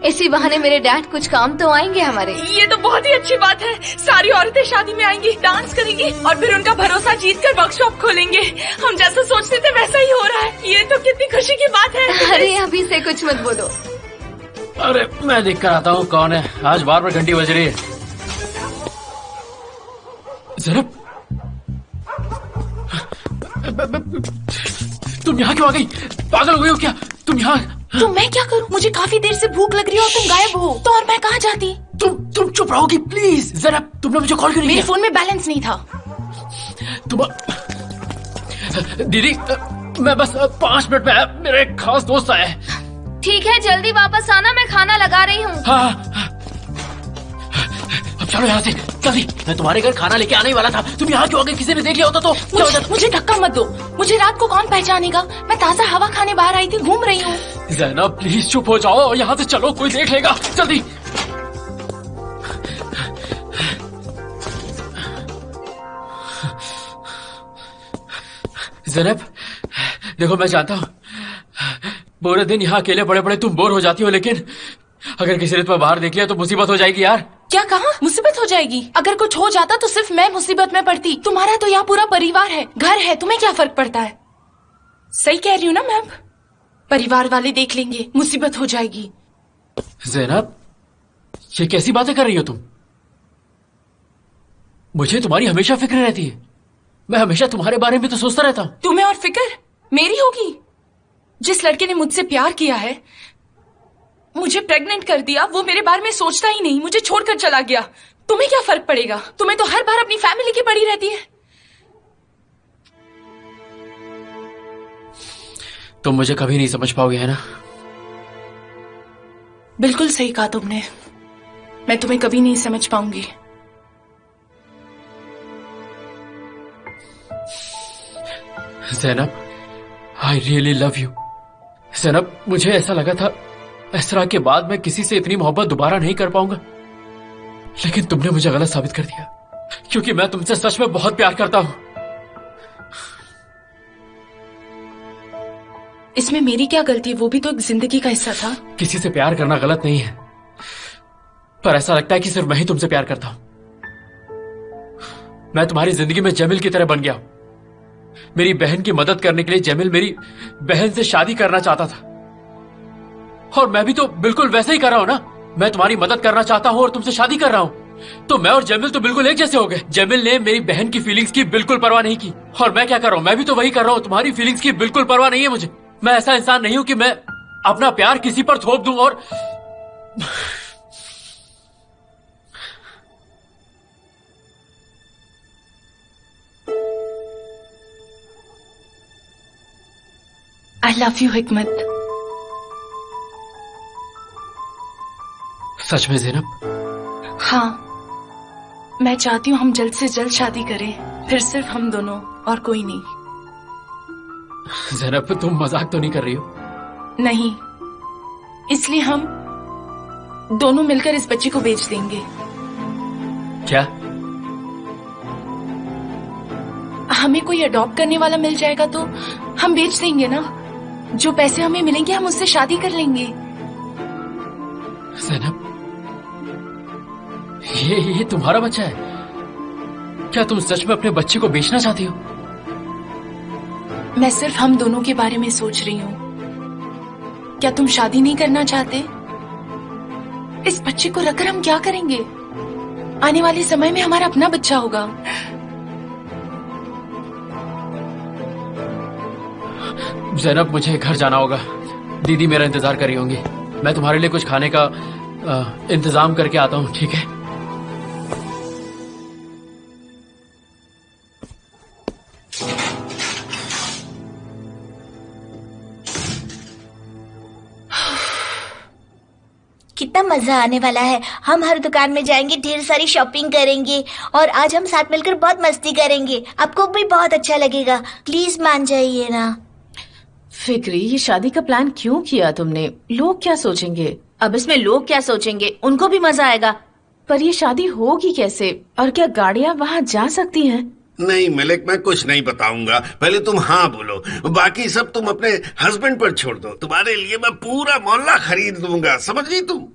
[SPEAKER 10] इसी बहाने मेरे डैड कुछ काम तो आएंगे हमारे।
[SPEAKER 5] ये तो बहुत ही अच्छी बात है। सारी औरतें शादी में आएंगी, डांस करेंगी और फिर उनका भरोसा जीतकर वर्कशॉप खोलेंगे। हम जैसा सोचते थे वैसा ही हो रहा है। ये तो कितनी खुशी की बात है।
[SPEAKER 10] अरे अभी से कुछ मत बोलो।
[SPEAKER 7] अरे मैं देख कर आता हूँ कौन है। आज बार घंटी बज रही है। जरा तुम यहाँ क्यों आ गई? पागल हो गई हो क्या तुम यहाँ?
[SPEAKER 5] तो मैं क्या करूँ? मुझे काफी देर से भूख लग रही है और तुम गायब हो, तो और मैं कहाँ जाती?
[SPEAKER 7] तुम चुप रहोगी प्लीज? जरा तुमने मुझे कॉल क्यों नहीं
[SPEAKER 5] मेरे
[SPEAKER 7] किया?
[SPEAKER 5] फोन में बैलेंस नहीं था।
[SPEAKER 7] दीदी मैं बस 5 मिनट में, मेरा एक खास दोस्त आया है।
[SPEAKER 10] ठीक है, जल्दी वापस आना, मैं खाना लगा रही हूँ।
[SPEAKER 7] हाँ, अब चलो यहाँ से जल्दी। मैं तुम्हारे घर खाना लेके आने ही वाला था। तुम यहाँ क्यों आ गए? किसी ने देख लिया होता तो?
[SPEAKER 5] मुझे धक्का मत दो। मुझे रात को कौन पहचानेगा? मैं ताजा हवा खाने बाहर आई थी, घूम रही हूँ।
[SPEAKER 7] ज़ैनब प्लीज चुप हो जाओ और यहाँ से चलो, कोई देख लेगा। जल्दी। ज़ैनब देखो, मैं जानता हूँ पूरे दिन यहाँ अकेले पड़े पड़े तुम बोर हो जाती हो, लेकिन अगर किसी ने तुम्हें बाहर देख लिया तो मुसीबत हो जाएगी यार।
[SPEAKER 5] क्या कहा? मुसीबत हो जाएगी? अगर कुछ हो जाता तो सिर्फ मैं मुसीबत में पड़ती। तुम्हारा तो यहाँ पूरा परिवार है, घर है, तुम्हें क्या फर्क पड़ता है? सही कह रही हूँ ना मैम? परिवार वाले देख लेंगे, मुसीबत हो जाएगी।
[SPEAKER 7] ज़ैनब ये कैसी बातें कर रही हो तुम? मुझे तुम्हारी हमेशा फिक्र रहती है। मैं हमेशा तुम्हारे बारे में तो सोचता रहता हूँ।
[SPEAKER 5] तुम्हें और फिक्र मेरी होगी? जिस लड़के ने मुझसे प्यार किया है, मुझे प्रेग्नेंट कर दिया, वो मेरे बारे में सोचता ही नहीं, मुझे छोड़कर चला गया। तुम्हें क्या फर्क पड़ेगा? तुम्हें तो हर बार अपनी फैमिली की पड़ी रहती है।
[SPEAKER 7] तुम मुझे कभी नहीं समझ पाओगे, है ना?
[SPEAKER 5] बिल्कुल सही कहा तुमने। मैं तुम्हें कभी नहीं समझ पाऊंगी।
[SPEAKER 7] Zainab, I really love you. Zainab, मुझे ऐसा लगा था इसरा के बाद मैं किसी से इतनी मोहब्बत दोबारा नहीं कर पाऊंगा, लेकिन तुमने मुझे गलत साबित कर दिया, क्योंकि मैं तुमसे सच में बहुत प्यार करता हूं।
[SPEAKER 5] इसमें मेरी क्या गलती? वो भी तो एक जिंदगी का हिस्सा था।
[SPEAKER 7] किसी से प्यार करना गलत नहीं है, पर ऐसा लगता है कि सिर्फ मैं ही तुमसे प्यार करता हूं। मैं तुम्हारी जिंदगी में जमील की तरह बन गया हूं। मेरी बहन की मदद करने के लिए जमील मेरी बहन से शादी करना चाहता था, और मैं भी तो बिल्कुल वैसे ही कर रहा हूं ना। मैं तुम्हारी मदद करना चाहता हूं और तुमसे शादी कर रहा हूं, तो मैं और जमील तो बिल्कुल एक जैसे हो गए। जमील ने मेरी बहन की फीलिंग्स की बिल्कुल परवाह नहीं की, और मैं क्या कर रहा हूं? मैं भी तो वही कर रहा हूं। तुम्हारी फीलिंग्स की बिल्कुल परवाह नहीं है मुझे। मैं ऐसा इंसान नहीं हूं कि मैं अपना प्यार किसी पर थोप दूं। और
[SPEAKER 5] आई लव यू हिकमत।
[SPEAKER 7] सच में ज़ैनब?
[SPEAKER 5] हाँ, मैं चाहती हूँ हम जल्द से जल्द शादी करें, फिर सिर्फ हम दोनों और कोई नहीं।
[SPEAKER 7] ज़ैनब, तुम मजाक तो नहीं कर रही हो?
[SPEAKER 5] नहीं, इसलिए हम दोनों मिलकर इस बच्चे को बेच देंगे।
[SPEAKER 7] क्या?
[SPEAKER 5] हमें कोई अडॉप्ट करने वाला मिल जाएगा तो हम बेच देंगे ना। जो पैसे हमें मिलेंगे हम उससे शादी कर लेंगे।
[SPEAKER 7] ज़ैनब, ये तुम्हारा बच्चा है? क्या तुम सच में अपने बच्चे को बेचना चाहती हो?
[SPEAKER 5] मैं सिर्फ हम दोनों के बारे में सोच रही हूँ। क्या तुम शादी नहीं करना चाहते? इस बच्चे को रखकर हम क्या करेंगे? आने वाले समय में हमारा अपना बच्चा होगा।
[SPEAKER 7] ज़ैनब, मुझे घर जाना होगा। दीदी मेरा इंतजार कर रही होंगी। मैं तुम्हारे लिए कुछ खाने का इंतजाम करके आता हूँ, ठीक है?
[SPEAKER 15] कितना मजा आने वाला है। हम हर दुकान में जाएंगे, ढेर सारी शॉपिंग करेंगे, और आज हम साथ मिलकर बहुत मस्ती करेंगे। आपको भी बहुत अच्छा लगेगा। प्लीज मान जाइए ना।
[SPEAKER 2] फिक्री, ये शादी का प्लान क्यों किया तुमने? लोग क्या सोचेंगे? अब इसमें लोग क्या सोचेंगे? उनको भी मजा आएगा, पर ये शादी होगी कैसे? और क्या गाड़ियाँ वहाँ जा सकती हैं?
[SPEAKER 11] नहीं मलिक, मैं कुछ नहीं बताऊंगा। पहले तुम हाँ बोलो, बाकी सब तुम अपने हस्बैंड पर छोड़ दो। तुम्हारे लिए मैं पूरा मोहल्ला खरीद दूंगा, समझ गई तुम?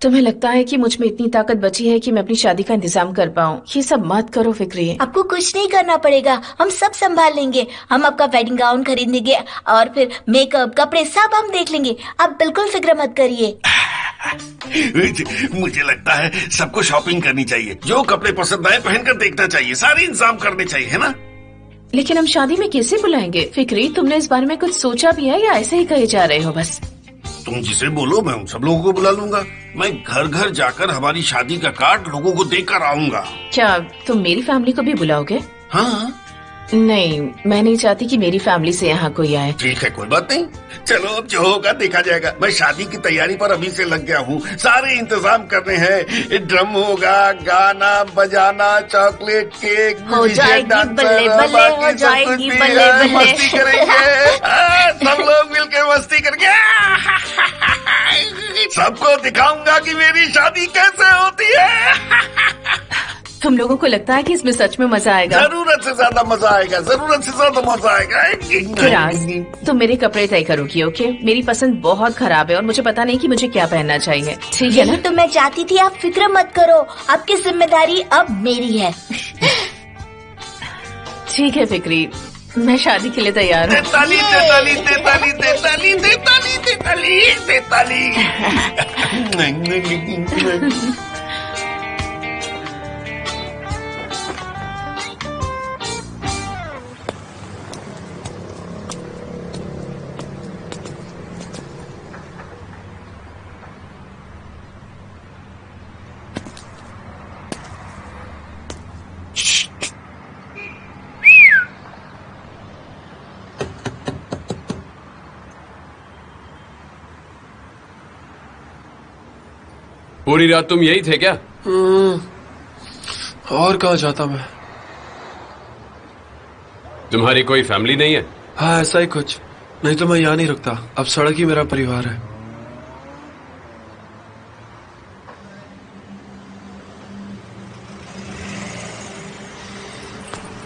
[SPEAKER 2] तुम्हें लगता है कि मुझ में इतनी ताकत बची है कि मैं अपनी शादी का इंतजाम कर पाऊँ? ये सब मत करो फिक्री।
[SPEAKER 15] आपको कुछ नहीं करना पड़ेगा, हम सब संभाल लेंगे। हम आपका वेडिंग गाउन खरीद देंगे और फिर मेकअप, कपड़े सब हम देख लेंगे। आप बिल्कुल फिक्र मत करिए।
[SPEAKER 11] मुझे लगता है सबको शॉपिंग करनी चाहिए। जो कपड़े पसंद आए पहनकर देखना चाहिए। सारे इंतजाम करने चाहिए, है ना?
[SPEAKER 2] लेकिन हम शादी में कैसे बुलाएंगे? फिक्री, तुमने इस बारे में कुछ सोचा भी है या ऐसे ही कहे जा रहे हो बस?
[SPEAKER 11] तुम जिसे बोलो मैं उन सब लोगों को बुला लूंगा। मैं घर घर जाकर हमारी शादी का कार्ड लोगों को देकर आऊंगा।
[SPEAKER 2] क्या तुम मेरी फैमिली को भी बुलाओगे?
[SPEAKER 11] हाँ।
[SPEAKER 2] नहीं, मैं नहीं चाहती कि मेरी फैमिली से यहाँ कोई आए।
[SPEAKER 11] ठीक है, कोई बात नहीं। चलो अब जो होगा देखा जाएगा। मैं शादी की तैयारी पर अभी से लग गया हूँ। सारे इंतजाम करने हैं। ड्रम होगा, गाना बजाना, चॉकलेट, केक,
[SPEAKER 15] हो जाएगी बल्ले बल्ले, हो जाएगी बल्ले बल्ले।
[SPEAKER 11] मस्ती करेंगे। सब लोग मिलकर मस्ती करेंगे। सबको दिखाऊंगा कि मेरी शादी कैसे होती है।
[SPEAKER 2] तुम लोगों को लगता है कि इसमें सच में मजा आएगा?
[SPEAKER 11] जरूरत से ज्यादा मजा आएगा, जरूरत से ज्यादा मजा आएगा।
[SPEAKER 2] फिराज, तुम मेरे कपड़े तय करोगी, ओके? मेरी पसंद बहुत खराब है और मुझे पता नहीं कि मुझे क्या पहनना चाहिए, ठीक है ना?
[SPEAKER 15] तो मैं चाहती थी, आप फिक्र मत करो। आपकी जिम्मेदारी अब मेरी है।
[SPEAKER 2] ठीक है फिक्री, मैं शादी के लिए तैयार हूँ।
[SPEAKER 11] तेताली, तेताली, तेताली, तेताली, तेताली, तेताली, तेताली।
[SPEAKER 1] पूरी रात तुम यही थे क्या?
[SPEAKER 3] और कहाँ जाता मैं?
[SPEAKER 1] तुम्हारी कोई फैमिली नहीं है?
[SPEAKER 3] हाँ ऐसा ही कुछ, नहीं तो मैं यहाँ नहीं रुकता। अब सड़क ही मेरा परिवार है।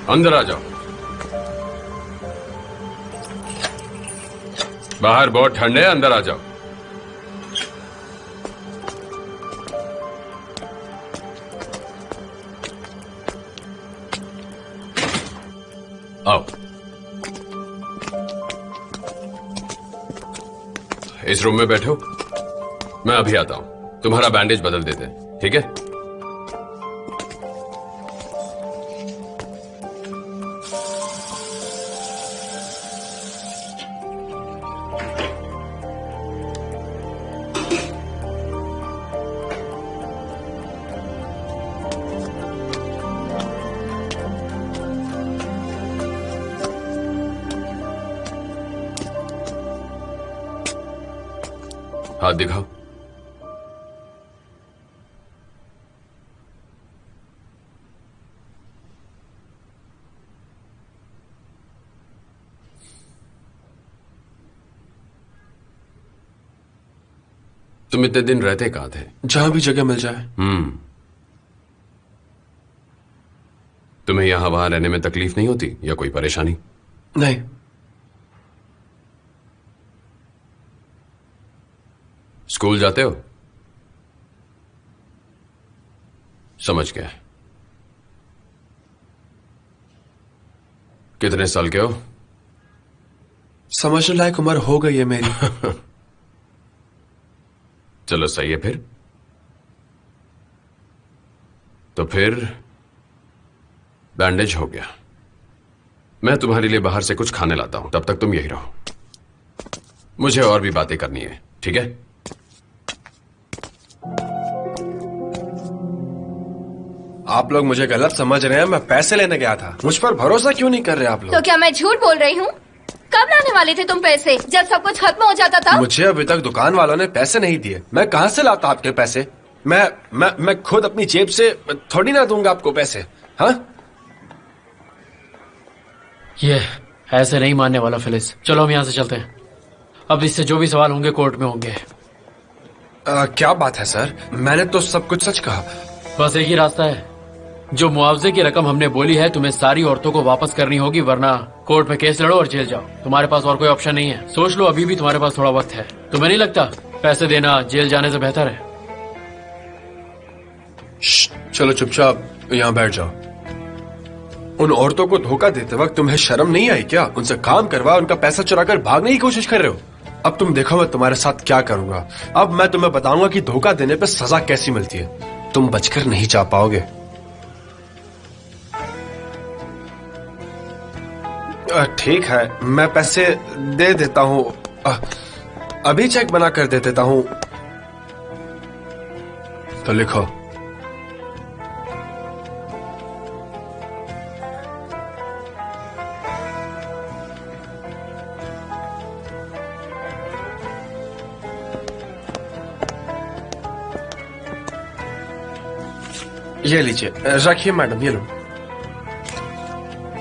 [SPEAKER 1] अंदर आ जाओ। बाहर बहुत ठंड है, अंदर आ जाओ। आओ, इस रूम में बैठो, मैं अभी आता हूं। तुम्हारा बैंडेज बदल देते हैं, ठीक है? हाथ दिखाओ। तुम इतने दिन रहते कहाँ थे?
[SPEAKER 3] जहां भी जगह मिल जाए।
[SPEAKER 1] तुम्हें यहां वहां रहने में तकलीफ नहीं होती या कोई परेशानी?
[SPEAKER 3] नहीं।
[SPEAKER 1] स्कूल जाते हो? समझ गया। कितने साल के हो?
[SPEAKER 3] समझने लायक उम्र हो गई है मेरी।
[SPEAKER 1] चलो सही है फिर। तो फिर बैंडेज हो गया। मैं तुम्हारे लिए बाहर से कुछ खाने लाता हूं, तब तक तुम यही रहो। मुझे और भी बातें करनी है, ठीक है?
[SPEAKER 3] आप लोग मुझे गलत समझ रहे हैं। मैं पैसे लेने गया था। मुझ पर भरोसा क्यों नहीं कर रहे आप लोग?
[SPEAKER 10] तो क्या मैं झूठ बोल रही हूँ? कब लाने वाले थे तुम पैसे? जब सब कुछ खत्म हो जाता था।
[SPEAKER 3] मुझे अभी तक दुकान वालों ने पैसे नहीं दिए। मैं कहां से लाता आपके पैसे? मैं खुद अपनी जेब से थोड़ी ना दूंगा आपको पैसे। हाँ,
[SPEAKER 7] ये ऐसे नहीं मानने वाला फिलिस। चलो हम यहाँ से चलते हैं। अब इससे जो भी सवाल होंगे कोर्ट में होंगे।
[SPEAKER 3] क्या बात है सर? मैंने तो सब कुछ सच कहा।
[SPEAKER 7] बस एक ही रास्ता है। जो मुआवजे की रकम हमने बोली है तुम्हें सारी औरतों को वापस करनी होगी, वरना कोर्ट में केस लड़ो और जेल जाओ। तुम्हारे पास और कोई ऑप्शन नहीं है। सोच लो, अभी भी तुम्हारे पास थोड़ा वक्त है। तुम्हें नहीं लगता पैसे देना जेल जाने से बेहतर है?
[SPEAKER 3] चलो चुपचाप यहाँ बैठ जाओ। उन औरतों को धोखा देते वक्त तुम्हें शर्म नहीं आई क्या? उनसे काम करवा, उनका पैसा चुराकर भागने की कोशिश कर रहे हो। अब तुम देखो मैं तुम्हारे साथ क्या करूंगा। अब मैं तुम्हें बताऊंगा कि धोखा देने पे सजा कैसी मिलती है। तुम बचकर नहीं जा पाओगे। ठीक है, मैं पैसे दे देता हूं। अभी चेक बना कर दे देता हूं। तो लिखो। ये लीजिए, रखिए मैडम, ये लो।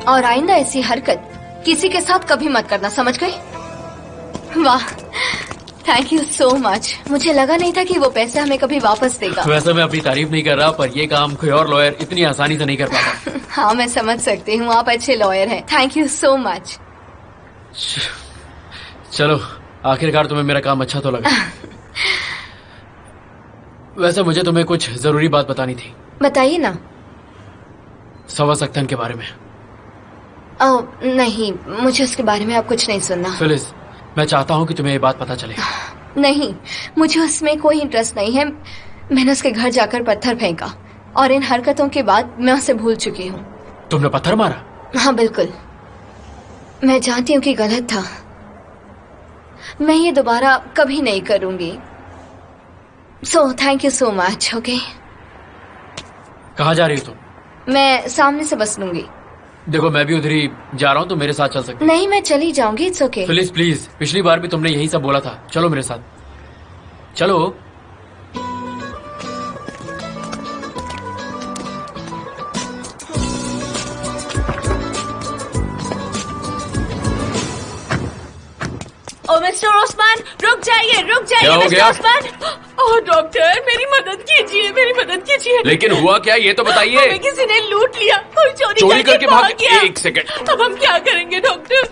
[SPEAKER 10] और आइंदा ऐसी हरकत किसी के साथ कभी मत करना, समझ गए? वाह, थैंक यू सो मच। मुझे लगा नहीं था कि वो पैसे हमें कभी वापस देगा।
[SPEAKER 7] वैसे मैं अपनी तारीफ नहीं कर रहा, पर ये काम कोई और लॉयर इतनी आसानी से नहीं कर पाता।
[SPEAKER 10] हाँ, मैं समझ सकती हूँ, आप अच्छे लॉयर हैं। Thank you so much.
[SPEAKER 7] चलो, आखिरकार तुम्हें मेरा काम अच्छा तो लगा। वैसे मुझे तुम्हें कुछ जरूरी बात बतानी थी।
[SPEAKER 10] बताइए ना।
[SPEAKER 7] सवा सक्तन के बारे में।
[SPEAKER 10] नहीं, मुझे उसके बारे में आप कुछ नहीं सुनना।
[SPEAKER 7] फिलिस, मैं चाहता हूँ कि तुम्हें ये बात पता चले।
[SPEAKER 10] नहीं, मुझे उसमें कोई इंटरेस्ट नहीं है। मैंने उसके घर जाकर पत्थर फेंका और इन हरकतों के बाद मैं उसे भूल चुकी हूँ।
[SPEAKER 7] तुमने पत्थर मारा?
[SPEAKER 10] हाँ बिल्कुल। मैं जानती हूँ कि गलत था। मैं ये दोबारा कभी नहीं करूंगी। So thank you so much. Okay,
[SPEAKER 7] कहाँ जा रही हो तुम?
[SPEAKER 10] मैं सामने से बस लूंगी।
[SPEAKER 7] देखो, मैं भी उधर ही जा रहा हूँ, तो मेरे साथ चल सकती?
[SPEAKER 10] नहीं, मैं चली जाऊंगी। It's okay.
[SPEAKER 7] फिलिस प्लीज, पिछली बार भी तुमने यही सब बोला था। चलो मेरे साथ, चलो।
[SPEAKER 2] मिस्टर ओस्मान, रुक जाइए
[SPEAKER 1] क्या हो
[SPEAKER 2] मिस्टर
[SPEAKER 1] गया?
[SPEAKER 2] ओस्मान। ओह डॉक्टर, मेरी मदद कीजिए।
[SPEAKER 1] लेकिन हुआ क्या, ये तो बताइए।
[SPEAKER 2] हमें किसी ने लूट लिया, कोई चोरी करके भाग गया।
[SPEAKER 1] एक सेकंड।
[SPEAKER 2] अब हम क्या करेंगे डॉक्टर?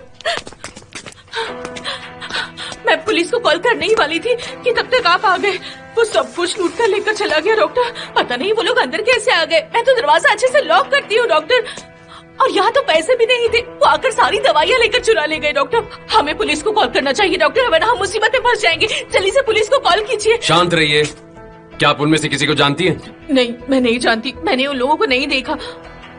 [SPEAKER 2] मैं पुलिस को कॉल करने ही वाली थी कि तब तक आप आ गए। वो सब कुछ लूट कर लेकर चला गया डॉक्टर। पता नहीं वो लोग अंदर कैसे आ गए। मैं तो दरवाजा अच्छे से लॉक करती हूँ डॉक्टर। और यहाँ तो पैसे भी नहीं थे, वो आकर सारी दवाइयाँ लेकर चुरा ले गए डॉक्टर। हमें पुलिस को कॉल करना चाहिए डॉक्टर, वरना हम मुसीबत में फंस जाएंगे। जल्दी से पुलिस को कॉल कीजिए।
[SPEAKER 1] शांत रहिए। क्या आप उनमें से किसी को जानती हैं?
[SPEAKER 2] नहीं, मैं नहीं जानती। मैंने उन लोगों को नहीं देखा।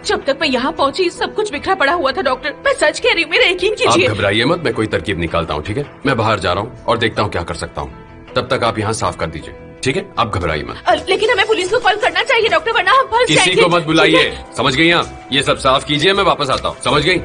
[SPEAKER 2] जब तक मैं यहाँ पहुँची सब कुछ बिखरा पड़ा हुआ था डॉक्टर। मैं सच कह रही हूँ, मेरा यकीन
[SPEAKER 1] आप
[SPEAKER 2] कीजिए।
[SPEAKER 1] घबराइए मत, मैं कोई तरकीब निकालता हूँ, ठीक है? मैं बाहर जा रहा हूँ और देखता हूँ क्या कर सकता हूँ। तब तक आप यहाँ साफ कर दीजिए, ठीक है? आप घबराइए मत।
[SPEAKER 2] लेकिन हमें पुलिस को कॉल करना चाहिए डॉक्टर, वरना हम फंस जाएंगे।
[SPEAKER 1] किसी को मत बुलाइए, समझ गई आप? ये सब साफ कीजिए, मैं वापस आता हूँ, समझ गई?